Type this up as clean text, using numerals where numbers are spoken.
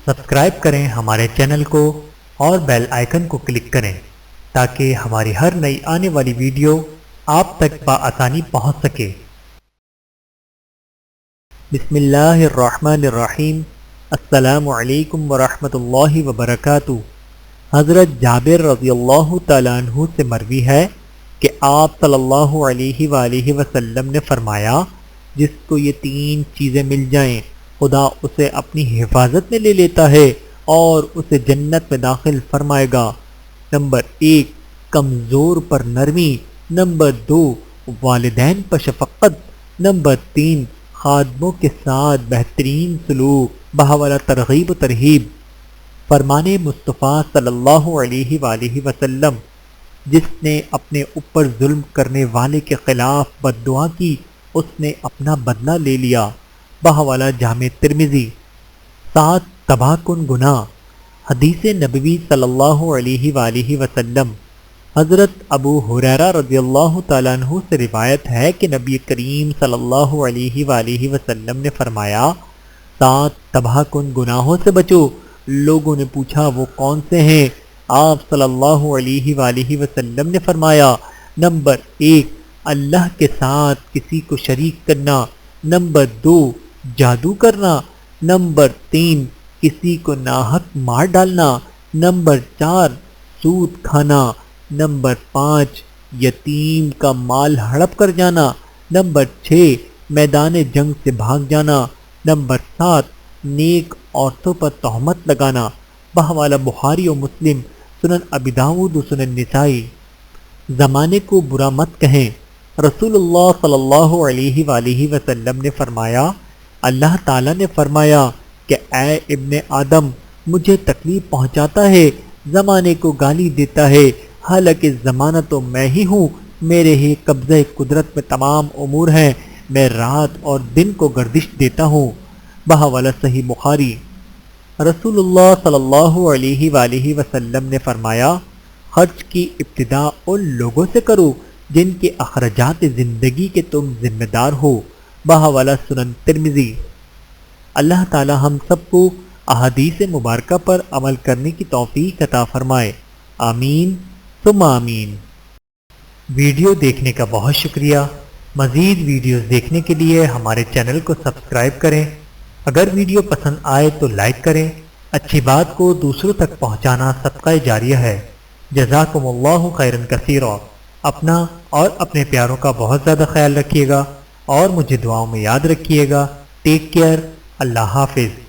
Subscribe کریں ہمارے channel کو اور بیل آئیکن کو کلک کریں تاکہ ہماری ہر نئی آنے والی ویڈیو آپ تک بآسانی پہنچ سکے۔ بسم اللہ الرحمن الرحیم۔ السلام علیکم ورحمۃ اللہ وبرکاتہ۔ حضرت جابر رضی اللہ تعالیٰ عنہ سے مروی ہے کہ آپ صلی اللہ علیہ وآلہ وسلم نے فرمایا، جس کو یہ تین چیزیں مل جائیں خدا اسے اپنی حفاظت میں لے لیتا ہے اور اسے جنت میں داخل فرمائے گا۔ نمبر 1، کمزور پر نرمی۔ نمبر 2، والدین پر شفقت۔ نمبر 3، خادموں کے ساتھ بہترین سلوک۔ بحوالہ ترغیب و ترہیب۔ فرمان مصطفیٰ صلی اللہ علیہ وآلہ وسلم، جس نے اپنے اوپر ظلم کرنے والے کے خلاف بد دعا کی اس نے اپنا بدلہ لے لیا۔ بحوالہ جامع ترمذی۔ 7 تباہ کن گناہ۔ حدیث نبوی صلی اللہ علیہ وآلہ وسلم۔ حضرت ابو ہریرہ رضی اللہ تعالیٰ عنہ سے روایت ہے کہ نبی کریم صلی اللہ علیہ وآلہ وسلم نے فرمایا، 7 تباہ کن گناہوں سے بچو۔ لوگوں نے پوچھا وہ کون سے ہیں؟ آپ صلی اللہ علیہ وآلہ وسلم نے فرمایا، نمبر 1، اللہ کے ساتھ کسی کو شریک کرنا۔ نمبر 2، جادو کرنا۔ نمبر 3، کسی کو ناحق مار ڈالنا۔ نمبر 4، سود کھانا۔ نمبر 5، یتیم کا مال ہڑپ کر جانا۔ نمبر 6، میدان جنگ سے بھاگ جانا۔ نمبر 7، نیک عورتوں پر تہمت لگانا۔ بحوالہ بخاری و مسلم، سنن ابی داؤد و سنن نسائی۔ زمانے کو برا مت کہیں۔ رسول اللہ صلی اللہ علیہ وآلہ وسلم نے فرمایا، اللہ تعالیٰ نے فرمایا کہ اے ابن آدم، مجھے تکلیف پہنچاتا ہے، زمانے کو گالی دیتا ہے، حالانکہ زمانہ تو میں ہی ہوں، میرے ہی قبضہ قدرت میں تمام امور ہیں، میں رات اور دن کو گردش دیتا ہوں۔ بحوالہ صحیح بخاری۔ رسول اللہ صلی اللہ علیہ وآلہ وسلم نے فرمایا، خرچ کی ابتدا ان لوگوں سے کرو جن کے اخراجات زندگی کے تم ذمہ دار ہو۔ بحوالہ سنن ترمذی۔ اللہ تعالی ہم سب کو احادیث مبارکہ پر عمل کرنے کی توفیق عطا فرمائے، آمین ثم آمین۔ ویڈیو دیکھنے کا بہت شکریہ۔ مزید ویڈیوز دیکھنے کے لیے ہمارے چینل کو سبسکرائب کریں۔ اگر ویڈیو پسند آئے تو لائک کریں۔ اچھی بات کو دوسروں تک پہنچانا صدقہ جاریہ ہے۔ جزاکم اللہ خیرا کثیرا۔ اپنا اور اپنے پیاروں کا بہت زیادہ خیال رکھیے گا اور مجھے دعاؤں میں یاد رکھیے گا۔ Take care. اللہ حافظ۔